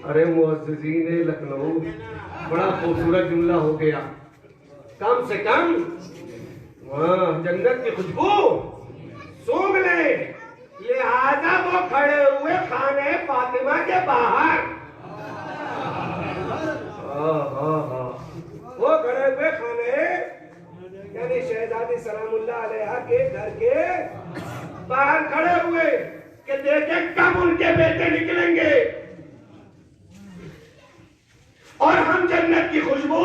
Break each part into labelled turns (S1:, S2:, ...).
S1: अरे मुअज़्ज़िज़ीन लखनऊ, बड़ा खूबसूरत जुमला हो गया। कम से कम जन्नत की खुशबू सूंघ ले, लिहाजा वो खड़े हुए खाने फातिमा के बाहर। वो खड़े हुए खाने यानी शहजादी सलामुल्लाह अलैहा के घर के बाहर खड़े हुए कि देखे कब उनके बेटे निकलेंगे और हम जन्नत की खुशबू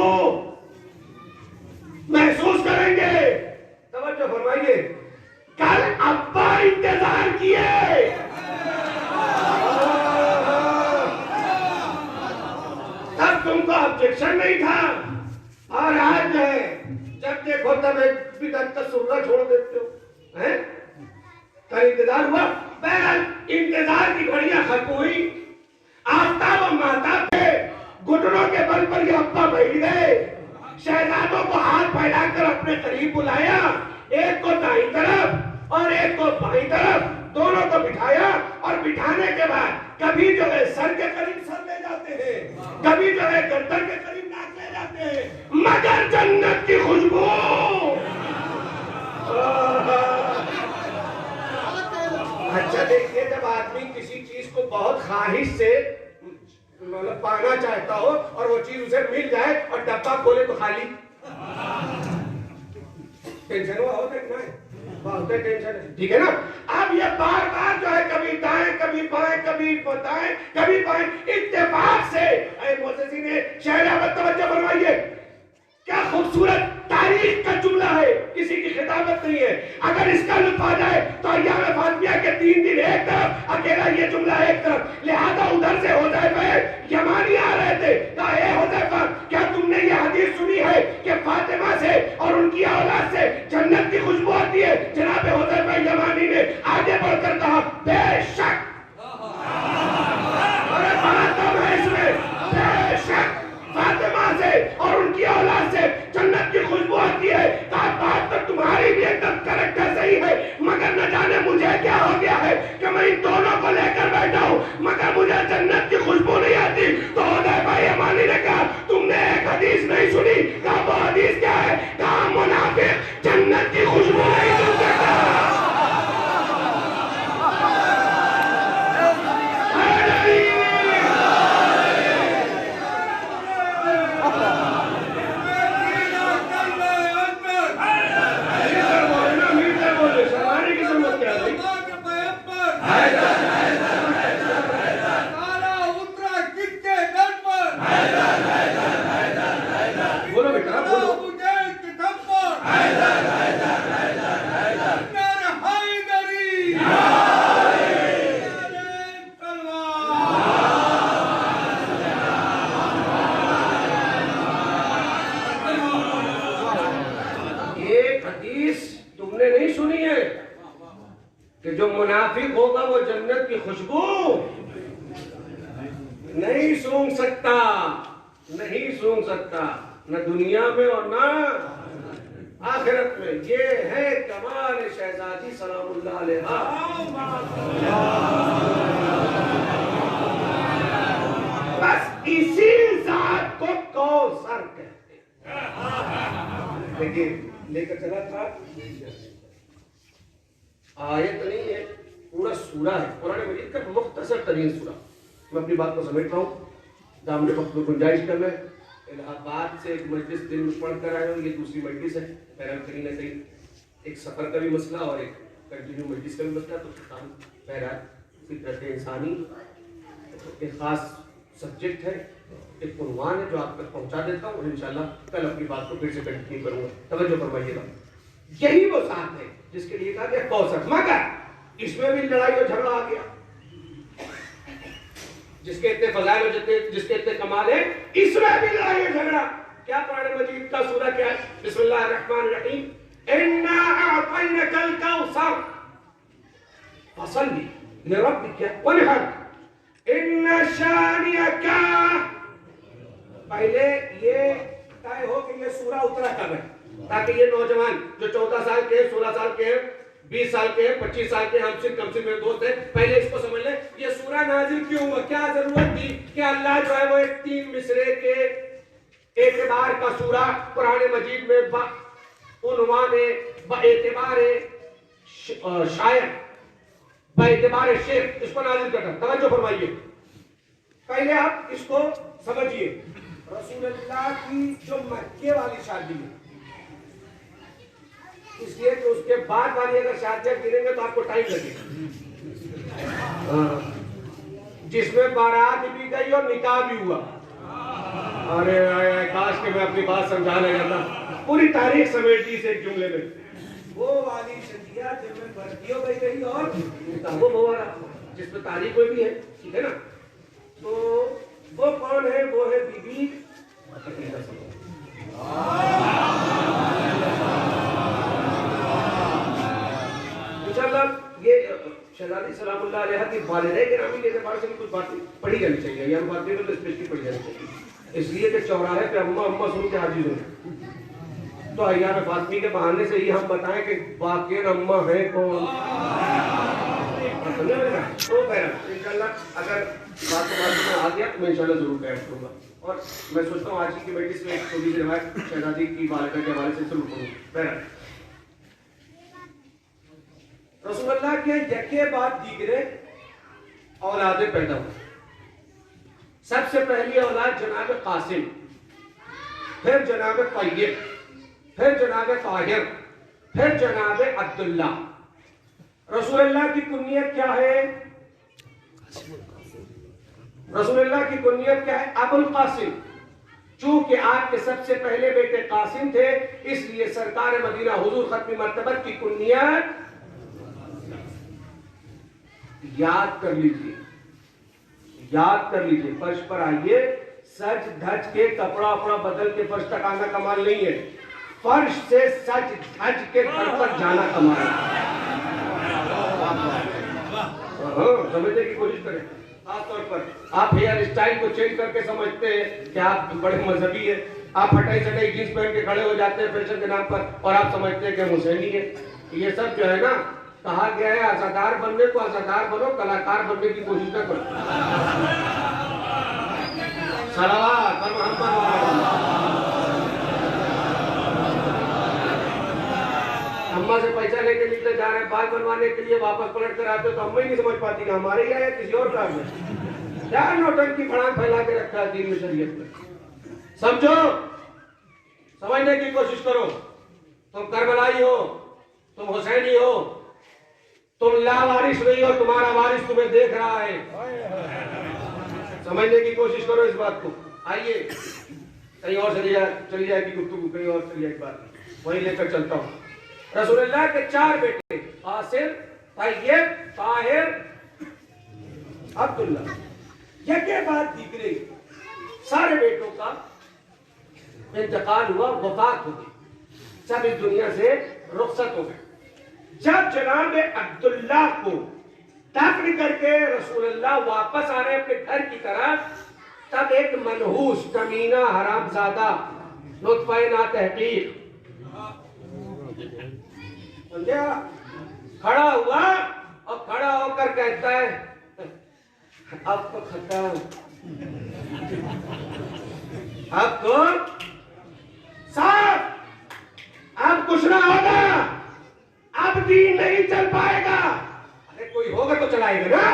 S1: महसूस करेंगे। तवज्जो फरमाइए, कल अब्बा इंतजार किए, तब तुमको ऑब्जेक्शन नहीं था, और आज है जब देखो तब एक बिदअत का सुर्रा छोड़ देते हो, हैं? कल इंतजार हुआ, बहरहाल इंतजार की घड़ियां खत्म हुई। आफ्ताब और माता थे, घुटनों के बल पर ये अब्बा बैठ गए, शहजादों को हाथ फैलाकर अपने करीब बुलाया, एक को दाईं तरफ और एक को बाईं तरफ, दोनों को बिठाया, और बिठाने के बाद कभी जो है सर के करीब सर ले जाते हैं, कभी जो है गर्दन के करीब नाक ले जाते हैं, मगर जन्नत की खुशबू। अच्छा देखिए, जब आदमी किसी चीज को बहुत ख्वाहिश से मतलब पाना चाहता हो और वो चीज उसे मिल जाए और डब्बा खोले तो खाली, टेंशन हुआ होता है, बहुत टेंशन है, ठीक है ना। अब ये बार बार जो है कभी दाएं कभी बाएं कभी दाएं कभी बाएं, इत्तेफाक से मुअज़्ज़िज़ीन ने शहर तवज्जो फरमाइए, क्या खूबसूरत तारीख का जुमला है, किसी की खिताबत नहीं है। अगर इसका लुत्फ आ जाए तो अय्याम फातिमा के 3 दिन एक तरफ, अकेला ये जुमला एक तरफ, लिहाजा उधर से हुज़ैफा यमानी आ रहे थे, कहा ए हुज़ैफा, क्या तुमने ये हदीस सुनी है कि फातिमा से और उनकी औलाद से जन्नत की खुशबू आती है? जनाब हुज़ैफा यमानी ने आगे बढ़कर कहा, बेशक, अरे बात तो है इसमें, बेशक फातिमा से और उनकी औलाद से जन्नत की खुशबू आती है। कहा बात तो तुम्हारी भी एकदम करेक्ट है, सही है, मगर न जाने मुझे क्या हो गया है कि मैं इन दोनों को लेकर बैठा हूं, मगर मुझे जन्नत की खुशबू नहीं आती। तो हुज़ैफा यमानी ने कहा, तुमने एक हदीस नहीं सुनी? कहा वो हदीस क्या है? कहा मुनाफिक जन्नत की खुशबू नहीं सुन सकता। कि जो मुनाफिक होगा वो जन्नत की खुशबू नहीं सूंघ सकता, नहीं सूंघ सकता, न दुनिया में और न आखिरत में। ये है कमाल शहजादी सलामुल्लाह अलैहा। बस इसी जात को कौसर कहते हैं। देखिए लेकर चला था, आयत नहीं है, पूरा सूरा है, कुरान मजीद का मुख्तसर तरीन सूरा। मैं अपनी बात को समेट रहा हूँ, दामन वक्त में गुंजाइश कर लें। इलाहाबाद से एक मजलिस दिन में पढ़ कर आया हूँ, ये दूसरी मजलिस है, कहीं ना कहीं एक सफ़र का भी मसला और एक कंटिन्यू मजलिस का भी मसला, तो बहरहाल फितरत इंसानी एक ख़ास सब्जेक्ट है, एक उन्वान है जो आप तक पहुँचा देता हूँ, और इंशाल्लाह कल अपनी बात को फिर से कंटिन्यू करूँगा। तवज्जो फरमाइएगा, यही वो साथ है जिसके लिए कहा गया कौसर, मगर इसमें भी लड़ाई और झगड़ा आ गया। जिसके इतने फजाइल और जिसके इतने कमाल है, इसमें भी लड़ाई और झगड़ा। क्या कुरान मजीद का सूरा क्या है? बिस्मिल्लाहिर्रहमानिर्रहीम, इन्ना अअतैनाकल कौसर फसल्ली लिरब्बिका वनहर इन्ना शानिअका। पहले ये तय हो कि ये सूरा उतरा कब है, ताकि ये नौजवान जो 14 साल के, 16 साल के, 20 साल के, 25 साल के, हमसे कम से मेरे दोस्त हैं, पहले इसको समझ ले, ये सूरा नाजिल क्यों हुआ, क्या जरूरत थी कि अल्लाह जो है वो एक 3 मिसरे के एतबार का सूरा कुरान मजीद में उन्वान एतबार शायर एतबार शेर इसको नाजिल करता। तवज्जो फरमाइए, पहले आप इसको समझिए। रसूलुल्लाह की जो मक्के वाली शादी है, इसलिए कि उसके बाद वाली अगर शादियां गिनेंगे तो आपको टाइम लगेगा, जिसमें बारात भी गई और निकाह भी हुआ। अरे काश के मैं अपनी बात समझाने जाता, पूरी तारीख समेट दी एक जुमले में। वो वाली शादियां जिनमें बर्तियों गई गई और निकाह हुआ, जिसमें तारीख में भी है, ठीक है ना। तो वो कौन है, वो है बीबी इंशाअल्लाह। ये शहजादी सलामुल्लाह अलैहा की वालिदा गिरामी के एतबार से भी कुछ बातें पढ़ी जानी चाहिए, या बातें तो स्पेशली पढ़ी जानी चाहिए, इसलिए कि चौराहे पे अम्मा अम्मा सुन के हाजिर हो। तो अय्याम फातिमी के बहाने से ही हम बताएं कि वाकई अम्मा है कौन। तो इंशाअल्लाह अगर बात में आ गया तो मैं इंशाअल्लाह जरूर बैठ करूंगा, और मैं सोचता हूँ आज की कमेटी से एक छोटी सी रिवायत शहजादी की वालिदा के हवाले से जरूर करूँ। रसूलुल्लाह के यके बाद दीगरे औलादें पैदा हुई। सबसे पहली औलाद जनाब कासिम, फिर जनाब तय्यब, फिर जनाब ताहिर, फिर जनाब अब्दुल्ला। रसूलुल्लाह की कुनियत क्या है? रसूलुल्लाह की कुनियत क्या है? अबुल कासिम। चूंकि आपके सबसे पहले बेटे कासिम थे, इसलिए सरकार मदीना हुजूर खत्मी मर्तबत की कुनियत याद कर लीजिए, याद कर लीजिए। फर्श पर आइए, सच धज के कपड़ा अपना बदल के फर्श तक आना कमाल नहीं है, फर्श से सच धज के घर पर जाना कमाल है। समझने की कोशिश करें। खासतौर पर आप हेयर स्टाइल को चेंज करके समझते हैं कि आप बड़े मजहबी है, आप हटाई सटाई जींस पहन के खड़े हो जाते हैं फैशन के नाम पर, और आप समझते हैं कि हुसैनी है। ये सब जो है ना, कहा गया है अज़ादार बनने को अज़ादार बनो, कलाकार बनने की कोशिश न करो। सलावत और मोहम्मद। अम्मा से पैसा लेके निकले जा रहे हैं बाल बनवाने के लिए, वापस पलट कर आते तो अम्मा ही नहीं समझ पाती कि हमारे यहाँ या किसी और का है। क्या नौटंकी फड़ांग फैला के रखा है दीन में, शरीयत में। समझो, समझने की कोशिश करो। तुम करबलाई हो, तुम हुसैनी हो, तुम लावारिस नहीं हो, तुम्हारा वारिस तुम्हें देख रहा है। समझने की कोशिश करो इस बात को। आइए कहीं और चली जाएगी गुफ्तगू, कहीं और चली जाएगी बात, वहीं लेकर चलता हूँ। रसूलुल्लाह के 4 बेटे, कासिम, तय्यब, ताहिर, अब्दुल्ला। यके बाद दीगरे सारे बेटों का इंतकाल हुआ, वफात हो गई, सब इस दुनिया से रुखसत हो गए। जब जनाब अब्दुल्ला को दफन करके रसूलुल्लाह वापस आ रहे अपने घर की तरफ, तब एक मनहूस कमीना हरामजादा लुत्फ़ ना तहकीक खड़ा हुआ और खड़ा होकर कहता है, अब तो खत्म, अब तो साहब, अब कुछ ना होगा, अब दीन नहीं चल पाएगा। अरे कोई होगा तो चलाएगा ना।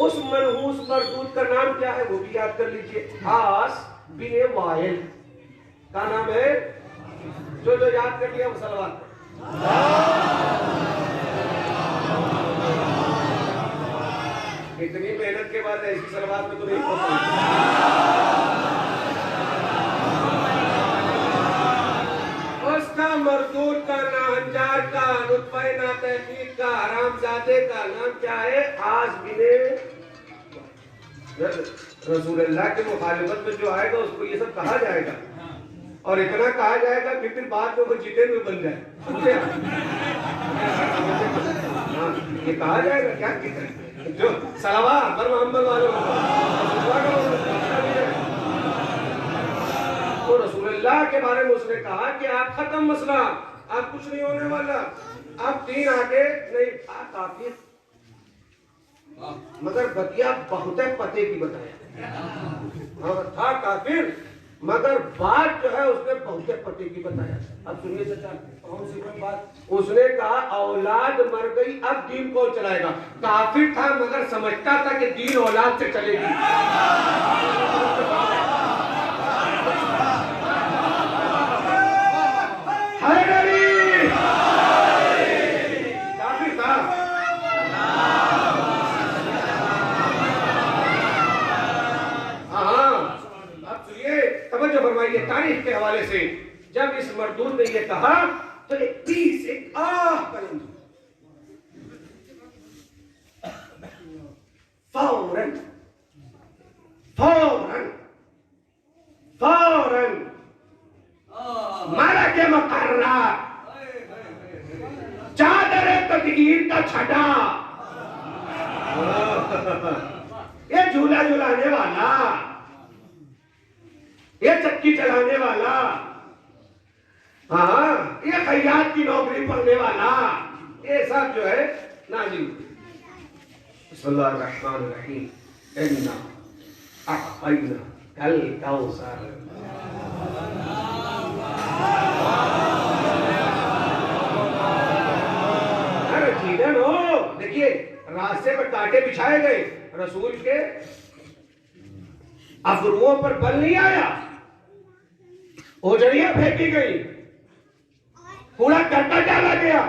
S1: उस मनहूस मरदूद का नाम क्या है वो भी याद कर लीजिए, आस बिन वाइल का नाम है। जो जो याद कर लिया वो सलवात। इतनी मेहनत के बाद ऐसी सलवात में तो नहीं पहुंचा। उसका मरदूद का, नाहंजार का, लुत्फ़ ना तहकीक का, हरामजादे का नाम क्या है? आज बिने रसूलुल्लाह के मुखालिफत में जो आएगा उसको ये सब कहा जाएगा, और इतना कहा जाएगा कि फिर बाद में वो जितेंद्र बन जाए। समझे? हाँ, ये कहा जाएगा क्या जो सलावत और मोहम्मद वाले तो रसूलुल्लाह के बारे में उसने कहा कि आप खत्म मसला, आप कुछ नहीं होने वाला, आप दीन आगे नहीं, काफी मगर बतिया बहुत पते की बताया। हाँ था काफिर, मगर बात जो है उसने बहुत पते की बताया। अब सुनिए चाचा, कौन सी बात? उसने कहा औलाद मर गई, अब दीन कौन चलाएगा? काफिर था मगर समझता था कि दीन औलाद से चलेगी। काफिर था। तवज्जो फरमाइए तारीख के हवाले से, जब इस मर्दूद ने ये कहा तो एक आह बुलंद, फौरन फौरन फौरन मलक मुकर्रम चादर तकदीर का छटा, ये झूला झुलाने वाला, ये चक्की चलाने वाला, हाँ ये खैयात की नौकरी पढ़ने वाला, ये सब जो है नाजिल। बिस्मिल्लाहिर्रहमानिर्रहीम, इन्ना अअतैना कल कौसर। अरे ठीक हो, देखिए रास्ते में कांटे बिछाए गए, रसूल के अबरुओं पर बल नहीं आया, ओजड़ियां फेंकी गई, कूड़ा करकट डाला गया,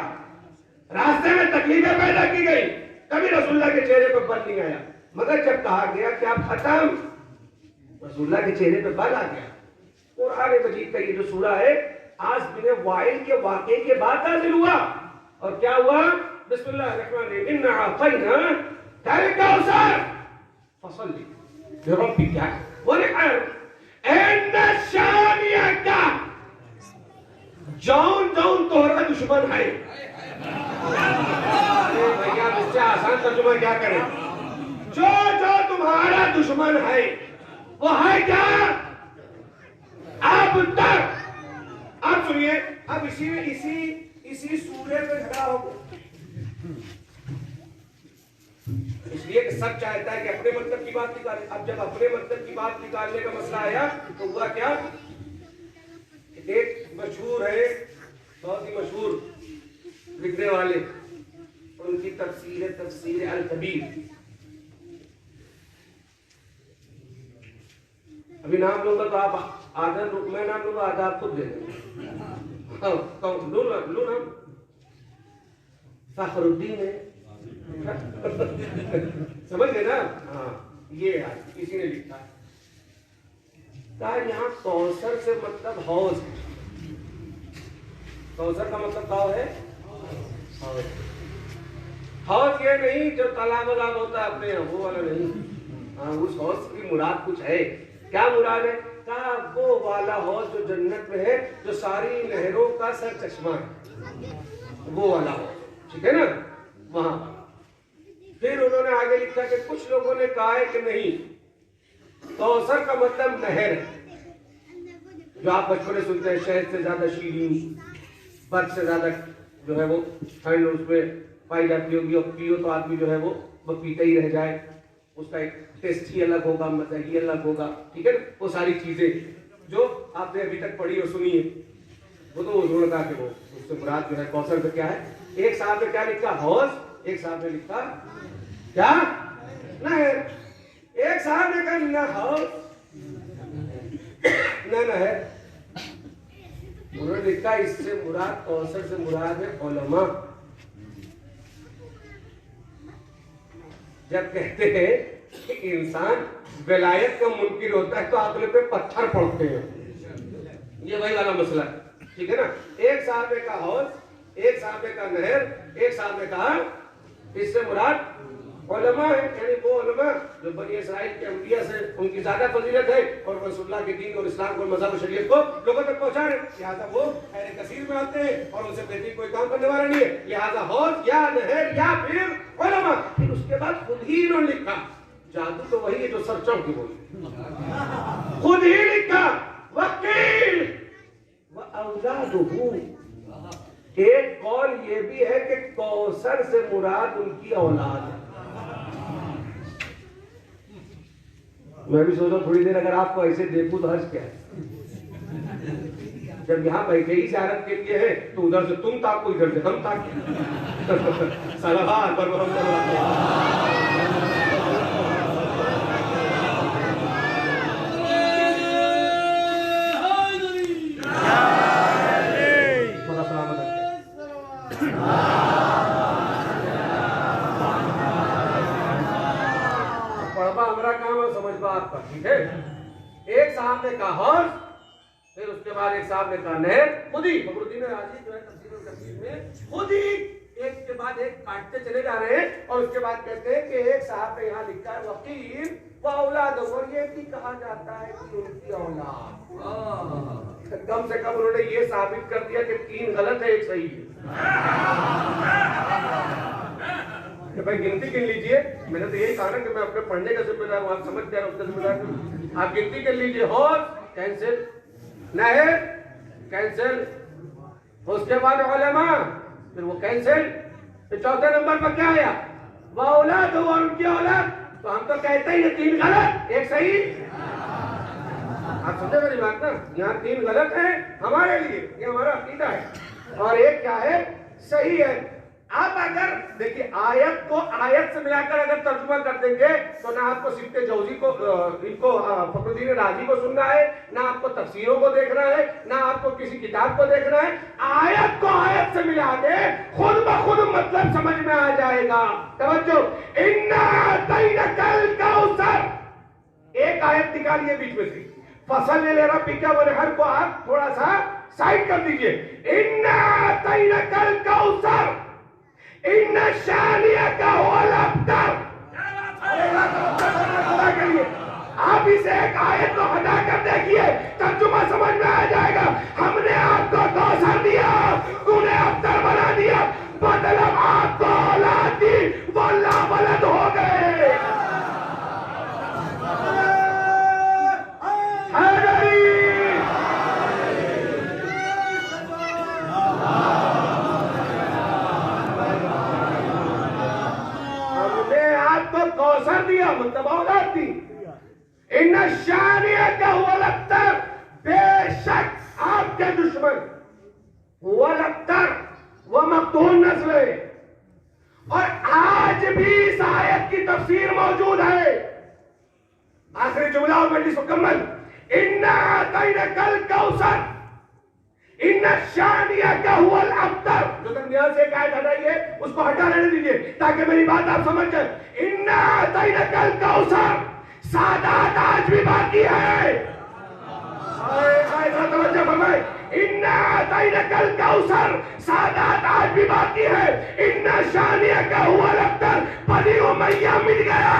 S1: रास्ते में तकलीफें पैदा की गई, कभी रसूलुल्लाह के चेहरे पर बल नहीं आया। मगर जब कहा गया कि आप खत्म, रसूलुल्लाह के चेहरे पर बल आ गया। कुरान मजीद का ये जो सूरा है आज बिन वाइल के वाक़े के बाद नाज़िल हुआ। और क्या हुआ? बिस्मिल्लाहिर्रहमानिर्रहीम, इन्ना अतैना कल कौसर फसल्ली लिरब्बिका वनहर इन्ना शानिअका। जौन जौन तोहरा दुश्मन है, भैया इससे आसान तर्जुमा क्या करें? जो जो तुम्हारा दुश्मन है वो है क्या? अब तक, अब सुनिए, अब इसी सूर्य पे झगड़ा हो, इसलिए कि सब चाहता है कि अपने मतलब की बात निकाले। अब जब अपने मतलब की बात निकालने का मसला आया तो हुआ क्या? एक मशहूर है, बहुत ही मशहूर लिखने वाले, उनकी तफसीर अल कबीर, अभी नाम लूंगा तो आप आधा, मैं नाम लूंगा आधा आप खुद दे देंगे। हाँ तो लो नाम, फखरुद्दीन है, समझ गए ना? हाँ ये यार किसी ने लिखा है, कहा यहाँ कौसर से मतलब हौज, कौसर का मतलब क्या है? हौज। हौज ये नहीं जो तालाब वालाब होता है अपने यहाँ, वो वाला नहीं। हाँ उस हौज की मुराद कुछ है। क्या मुराद है? कहा वो वाला हौज जो जन्नत में है, जो सारी नहरों का सर चश्मा है, वो वाला हौज, ठीक है ना? वहां फिर उन्होंने आगे लिखा कि कुछ लोगों ने कहा है कि नहीं, कौसर का मतलब नहर है, जो आप बचपन में सुनते हैं, शहद से ज्यादा शीरीन, बर्फ से ज्यादा जो है वो ठंड उसमें पाई जाती होगी, और पियो तो आदमी जो है वो पीता ही रह जाए, उसका एक टेस्ट ही अलग होगा, मजा ही अलग होगा, ठीक है ना? वो सारी चीजें जो आपने अभी तक पढ़ी और सुनी है, वो तो उन्होंने कहा कि वो उससे मुराद जो है कौसर का क्या है। एक साहब ने क्या लिखा? हौज। एक साहब ने लिखा क्या? नहर। एक साहब ने कहा न हौज न नहर। उन्होंने लिखा इससे मुराद, कौसर से मुराद है उलमा। जब कहते हैं कि इंसान विलायत का मुनकिर होता है तो अगले पे पत्थर पड़ते हैं, ये वही वाला मसला है, ठीक है ना? एक साहब ने कहा हौज, एक साहब ने कहा नहर, एक साहब ने कहा इससे मुराद उलमा है, यानी वो उलमा जो बनी इस्राइल के अंबिया से उनकी ज्यादा फजीलत है और रसूलुल्लाह के दीन और इस्लाम को, मज़हब और शरीयत को लोगों तक पहुंचा रहे, लिहाजा वो खैर कसीर में आते हैं और उनसे बेहतरीन कोई काम करने वाला नहीं है। लिहाजा हौज या नहर या फिर उलमा। फिर उसके बाद खुद ही इन्होंने लिखा, जादू तो वही है जो सर चौंक के बोले, खुद ही लिखा वकील व औलादुहु। एक कौल ये भी है कि कौसर से मुराद उनकी औलाद है। मैं भी सोचा थोड़ी देर अगर आपको ऐसे देखूं तो हर्ष क्या है। जब यहाँ बैठे ही ज़ियारत के लिए है तो उधर से तुम ताको, इधर से हम ताके। सलावत पर आपका, ठीक है। एक साहब ने कहा हर्ष, फिर उसके बाद एक साहब ने कहा नहर, खुद ही फखरुद्दीन राजी जो है तफसीर में खुद ही एक के बाद एक काटते चले जा रहे हैं और उसके बाद कहते हैं कि एक साहब ने यहाँ लिखा है वकील व औलाद, और ये भी कहा जाता है कि उनकी औलाद। कम से कम उन्होंने ये साबित कर दिया कि 3 गलत है 1 सही है। भाई गिनती गिन लीजिए, मैंने तो यही कहा ना कि मैं अपने पढ़ने का जिम्मेदार हूँ, आप समझ गए उसका जिम्मेदार। आप गिनती कर लीजिए, हौस कैंसिल, नहर कैंसिल, उसके बाद उलेमा, फिर वो कैंसिल, फिर चौथे नंबर पर क्या आया, वो औलाद और उनकी औलाद। तो हम तो कहते ही 3 गलत 1 सही। आप समझे मेरी बात ना, यहाँ 3 गलत है हमारे लिए, ये हमारा अकीदा है, और एक क्या है सही है। आप अगर देखिए आयत को आयत से मिलाकर अगर तर्जुमा कर देंगे तो ना आपको सिफ्ते जौजी को इनको फखरुद्दीन राजी को सुनना है, ना आपको तफसीरों को देखना है, ना आपको किसी किताब को देखना है। आयत को आयत से मिला दे, खुद ब खुद मतलब समझ में आ जाएगा। तवज्जो, इन्ना अतैनकल कौसर, एक आयत निकालिए बीच में से, फसल ले रब्बिका वनहर को आप थोड़ा सा साइड कर दीजिए। इन्ना अतैनकल कौसर इन शानिया हुवल अब्तर। आप इसे एक आयत को हटा कर देखिए, तर्जुमा समझ में आ जाएगा। हमने आपको कौसर दिया, उन्हें अब्तर बना दिया, मतलब आपको औलाद दी, वो लावलद हो गए। कौसर दिया मतलब औलाद दी। इन शानिया का हुवल अब्तर, बेशक आपके दुश्मन हुवल अब्तर वो मक्तूल नस्ल है। और आज भी इस आयत की तफसीर मौजूद है। आखिरी जुमला और मजलिस मुकम्मल। इन्ना अतैनकल कौसर इन शानिया का हुवल अब्तर, जो दरमियान से एक आयत हटाइए उसको हटा रहने दीजिए ताकि मेरी बात आप समझ जाए। इन्ना अतैनकल कौसर, सादात आज भी बाकी है। इन्ना अतैनकल कौसर, सादात आज भी बाकी है। इन्ना शानिया का हुवल अब्तर, बनी उमैया मिट गया।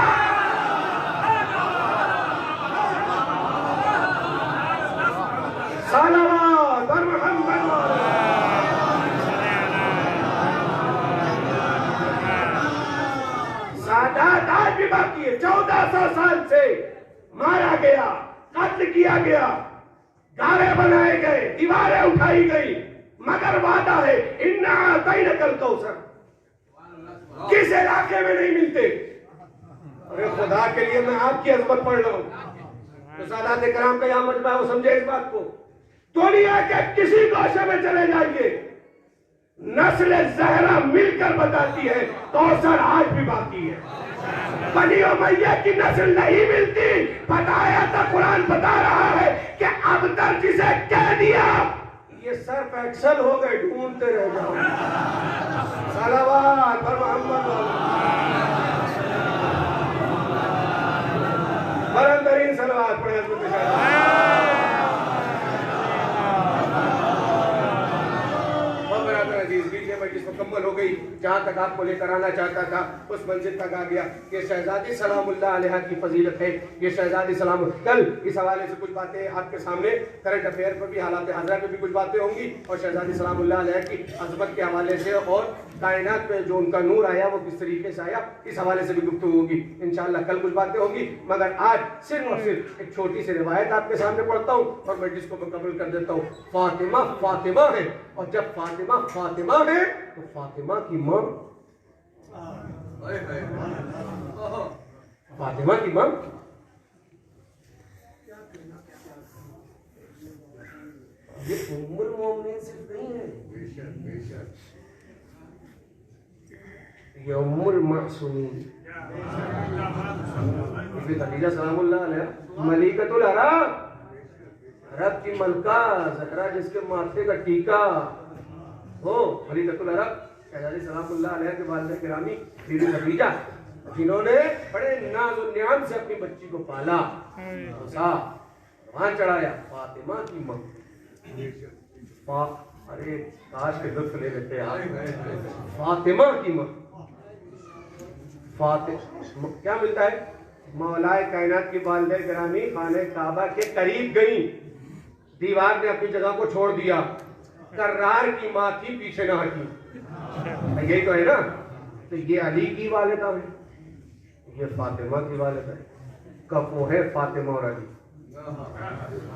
S1: सलावत और मोहम्मद सादात आज भी बाकी है। 1400 साल से मारा गया, कत्ल किया गया, गारे बनाए गए, दीवारें उठाई गई, मगर वादा है इन्ना अतैनकल कौसर। किस इलाके में नहीं मिलते? अरे खुदा के लिए मैं आपकी अजमत पढ़ रहा हूं, तो सादात कराम का यहाँ मजमा है, वो समझे इस बात को। दुनिया के किसी गोशे में चले जाइए, नस्ल ज़हरा मिलकर बताती है कौसर आज भी बाकी है। बनी उमैया की नस्ल नहीं मिलती, बताया था कुरान बता रहा है कि अब्तर जिसे कह दिया ये सर्फ एक्सल हो गए, ढूंढते रह जाओ। सलावत और मोहम्मद बरंदरीन सलावत पढ़े मुकम्मल हो गई। जहाँ तक आपको लेकर आना चाहता था उस मंजिल तक आ गया। ये शहजादी सलामुल्लाह अलैहा की फजीलत है। ये शहजादी सलाम, कल इस हवाले से कुछ बातें आपके सामने, करंट अफेयर पर भी, हालात हाज़िरा में भी कुछ बातें होंगी, और शहजादी सलामुल्लाह अलैहा की अज़मत के हवाले से और कायनात में जो उनका नूर आया वो किस तरीके से आया, इस हवाले से भी गुफ्तगू होगी इंशाअल्लाह। कल कुछ बातें होंगी, मगर आज सिर्फ और सिर्फ एक छोटी सी रिवायत आपके सामने पढ़ता हूँ और मैं जिसको मुकम्मल कर देता हूँ। फातिमा फातिमा है, और जब फातिमा फातिमा है तो फातिमा की माँ, फातिमा की माँ ये उम्मुल मोमिनीन सिर्फ नहीं है, ये उम्मुल मासूमीन बीबी खदीजा सलामुल्लाह अलैहा मलिकतुल अरब, अरब की मलका ज़हरा जिसके माथे का टीका हो, मलिकतुल अरब शहजादी सलामुल्लाह अलैहा के वालिद गिरामी बीबी खदीजा, जिन्होंने बड़े नाज़ और नियाम से अपनी बच्ची को पाला, वहां चढ़ाया फातिमा की मां। अरे काश के लुत्फ ले लेते आप। फातिमा की मां, फातिमा क्या मिलता है? मौलाए कायनात की वालिदा गिरामी खाने काबा के करीब गई, दीवार ने अपनी जगह को छोड़ दिया, कर्रार की मां थी, पीछे ना हटी। यही तो है ना। तो ये अली की वालिदा है, ये फातिमा की वालिदा है। कब वो है फातिमा और अली,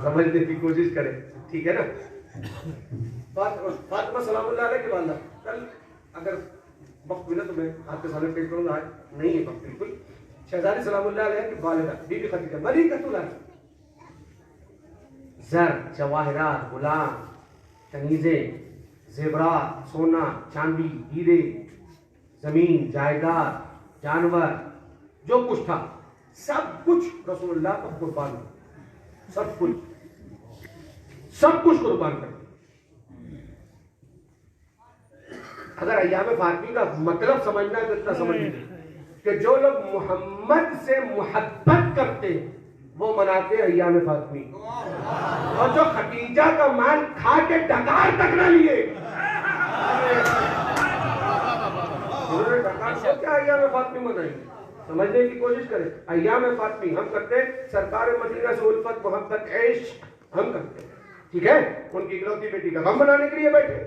S1: समझने की कोशिश करें, ठीक है ना। फातिमा सलामुल्लाह अलैहा की वालिदा, कल अगर वक्त मिला तो मैं आपके सामने पेश करूंगा, आज नहीं है वक्त बिल्कुल। शहजादी सलामुल्लाह अलैहा की वालिदा बीबी खदीजा मलिकतुल अरब, ज़र, जवाहरात, गुलाम, तनीज़े, ज़ेवरात, सोना, चांदी, हीरे, जमीन, जायदाद, जानवर, जो कुछ था सब कुछ रसूलुल्लाह पर कुर्बान, सब कुछ कुर्बान कर। अगर अय्याम फातिमी का मतलब समझना है तो इतना समझ लीजिए कि जो लोग मोहम्मद से मोहब्बत करते वो मनाते हैं अय्याम फातिमी, और जो खदीजा का माल खा के डकार तक ना लिए डकार को क्या अय्याम फातिमी मनाएंगे? समझने की कोशिश करें। अय्याम फातिमी हम करते हैं सरकार मदीना से उल्फत मोहब्बत ऐश हम करते हैं, ठीक है, उनकी इकलौती बेटी का गम मनाने के लिए बैठे।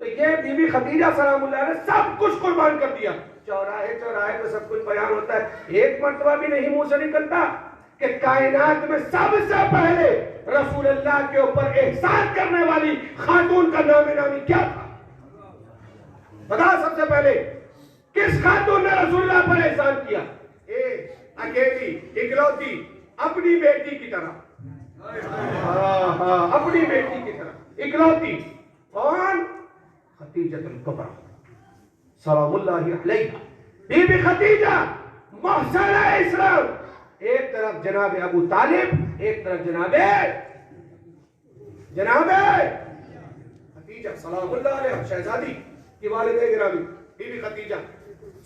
S1: तो ये बीबी खदीजा सलामुल्लाह ने सब कुछ कुर्बान कर दिया। चौराहे चौराहे पे सब कुछ बयान होता है, एक मर्तबा भी नहीं मुंह से निकलता कि कायनात में सबसे पहले रसूलुल्लाह के ऊपर एहसान करने वाली खातून का नामी क्या था? बता, सबसे पहले किस खातून ने रसूलुल्लाह पर एहसान किया? अकेली इकलौती अपनी बेटी की तरह, अपनी बेटी की तरह इकलौती। कौन? खदीजतुल कुबरा सलामुल्लाहि अलैहा, बीबी खदीजा मुहसना इस्लाम। एक तरफ जनाब अबू तालिब, एक तरफ जनाबे खदीजा सलामुल्लाह अलैहा शहजादी की वालिदा गिरामी बीबी खदीजा,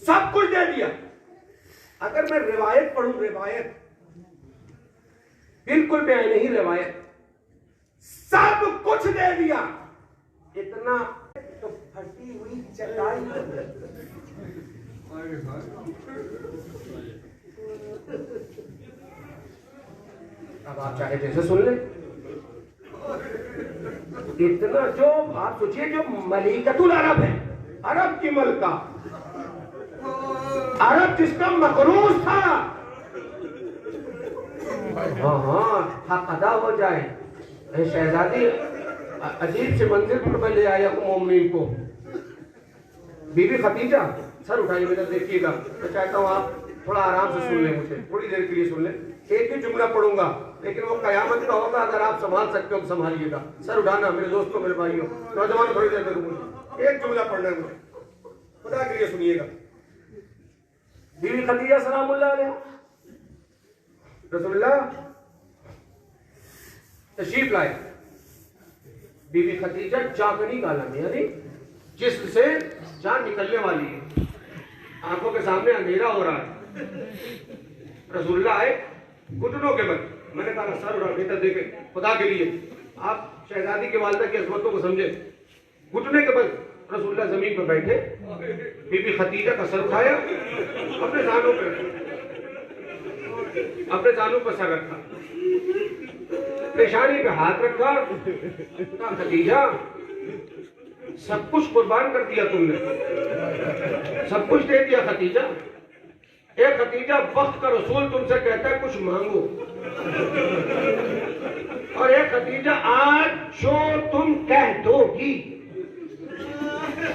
S1: सब कुछ दे दिया। अगर मैं रिवायत पढ़ूं, रिवायत बिल्कुल भी नहीं, रिवायत सब कुछ दे दिया, इतना तो फटी हुई चटाई। अब आप चाहे जैसे सुन ले, इतना जो आप सोचिए, जो मलिकतुल अरब है, अरब की मलका, अरब जिसका मकरूज था, हाँ हक अदा हो जाए। शहजादी अजीब से मंजिल पर ले आया मोमिन को। बीबी खदीजा, सर उठाइए मेरा, देखिएगा, मैं चाहता हूँ आप थोड़ा आराम से सुन लें, मुझे थोड़ी देर के लिए सुन लें। एक ही जुमला पढ़ूंगा, लेकिन वो कयामत का होगा, अगर आप संभाल सकते हो तो संभालिएगा। सर उठाना मेरे दोस्तों, मेरे भाइयों, नौजवान, थोड़ी देर देखो, मुझे एक जुमला पढ़ना है, मुझे खुदा के लिए सुनिएगा। बीबी खदीजा सलामुल्लाह अलैहा रसूलुल्लाह तशरीफ लाए। बीबी खदीजा जागनी का आलम, यानी जिससे जान निकलने वाली है, आंखों के सामने अंधेरा हो रहा है। रसूलुल्लाह आए घुटनों के बल, मैंने कहा सर उठा, बेहतर देखे खुदा के लिए, आप शहजादी के वालिदा की अजमतों को समझे। घुटने के बल रसूलुल्लाह जमीन पर बैठे, बीबी खदीजा का सर उठाया, अपने जानों पर सर रखा, पेशानी पे हाथ रखा। खदीजा, सब कुछ कुर्बान कर दिया तुमने, सब कुछ दे दिया खदीजा। एक खदीजा, वक्त का रसूल तुमसे कहता है कुछ मांगो, और एक खदीजा, आज जो तुम कह दोगी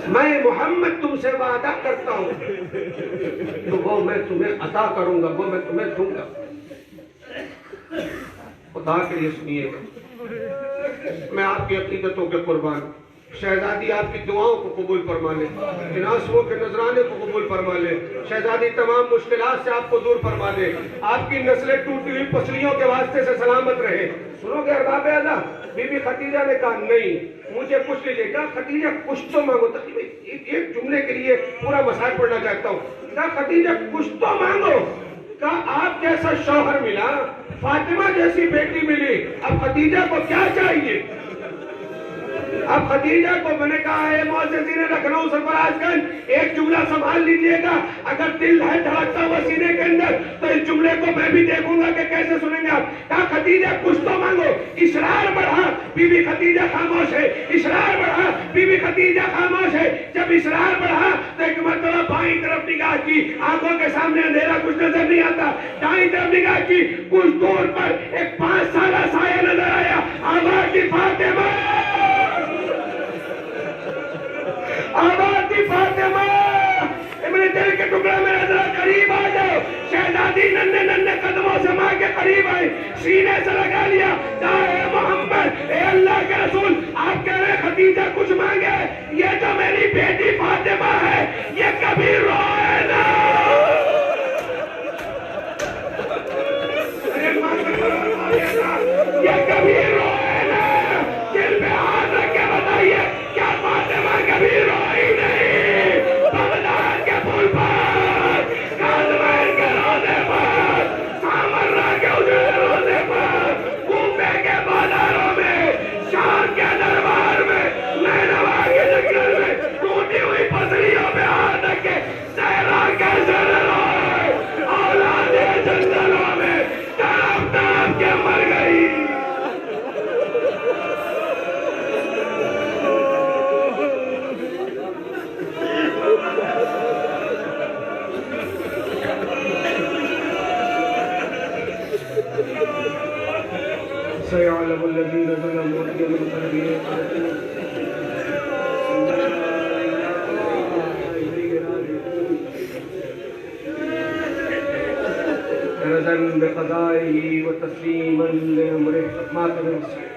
S1: मैं मोहम्मद तुमसे वादा करता हूं तो वो मैं तुम्हें अता करूंगा, वो मैं तुम्हें दूंगा। खुदा के लिए सुनिएगा, मैं आपकी अकीदतों के कुर्बान। शहजादी आपकी दुआओं को कबूल फरमा ले, इन आंसुओं के नजराने को कबूल फरमा ले। शहजादी तमाम मुश्किलात से आपको दूर फरमा दे, आपकी नस्लें टूटी हुई पसलियों के वास्ते से सलामत रहे। सुनोगे अरबाब आला, बीबी खदीजा ने कहा नहीं मुझे कुछ लीजिए। कहा खदीजा कुछ तो मांगो। एक जुमले के लिए पूरा मसाइल पढ़ना चाहता हूँ। कहा खदीजा कुछ तो मांगो। कहा आप जैसा शौहर मिला, फातिमा जैसी बेटी मिली, अब खदीजा को क्या चाहिए? अब खदीजा को मैंने कहा है मुअज़्ज़िज़ीन लखनऊ सरफराजगंज एक जुमला संभाल लीजिएगा, अगर दिल है धड़कता हुआ सीने के अंदर तो इस जुमले को मैं भी देखूंगा कि कैसे सुनेंगे आप। कहा खदीजा कुछ तो मांगो। इसरार बढ़ा, बीबी खदीजा खामोश है। इसरार बढ़ा, बीबी खदीजा खामोश है। जब इसरार बढ़ा तो एक मरतबा बाईं तरफ निगाह की, आंखों के सामने अंधेरा कुछ नजर नहीं आता। दाईं तरफ निगाह की, कुछ दूर पर एक 5 साला साया नजर आया। आवाज दी फातिमा, आवाज दी फातिमा, मेरे दिल के टुकड़ा मेरा जरा करीब आ जाओ। शहजादी नन्हे नन्हे कदमों से मां के करीब आई, सीने से लगा लिया। ए मोहम्मद, ए अल्लाह के रसूल, आप कह रहे खदीजा कुछ मांगे, ये जो मेरी बेटी फातिमा है ये कभी रोए ना। ये कभी रोए ना। दिल पे हाथ रख के बताइए, क्या फातिमा कभी रोई नहीं? बगदाद के पुल पर, काज़मीर के रोज़े पर, सामर्रा के उजड़े रोज़े पर, कूफे के बाजारों में, शाम के दरबार में, नैनवा के जंगल में, टूटी हुई पसलियों पे हाथ रख के सहरा कैसे रोए? औलादे जंगलों में तड़प तड़प के मर गई। सयअलमुल लज़ीना ज़लमू अय्युल क़रबीन। रज़न बिक़ज़ाइही व तस्लीमन लिअम्रिही।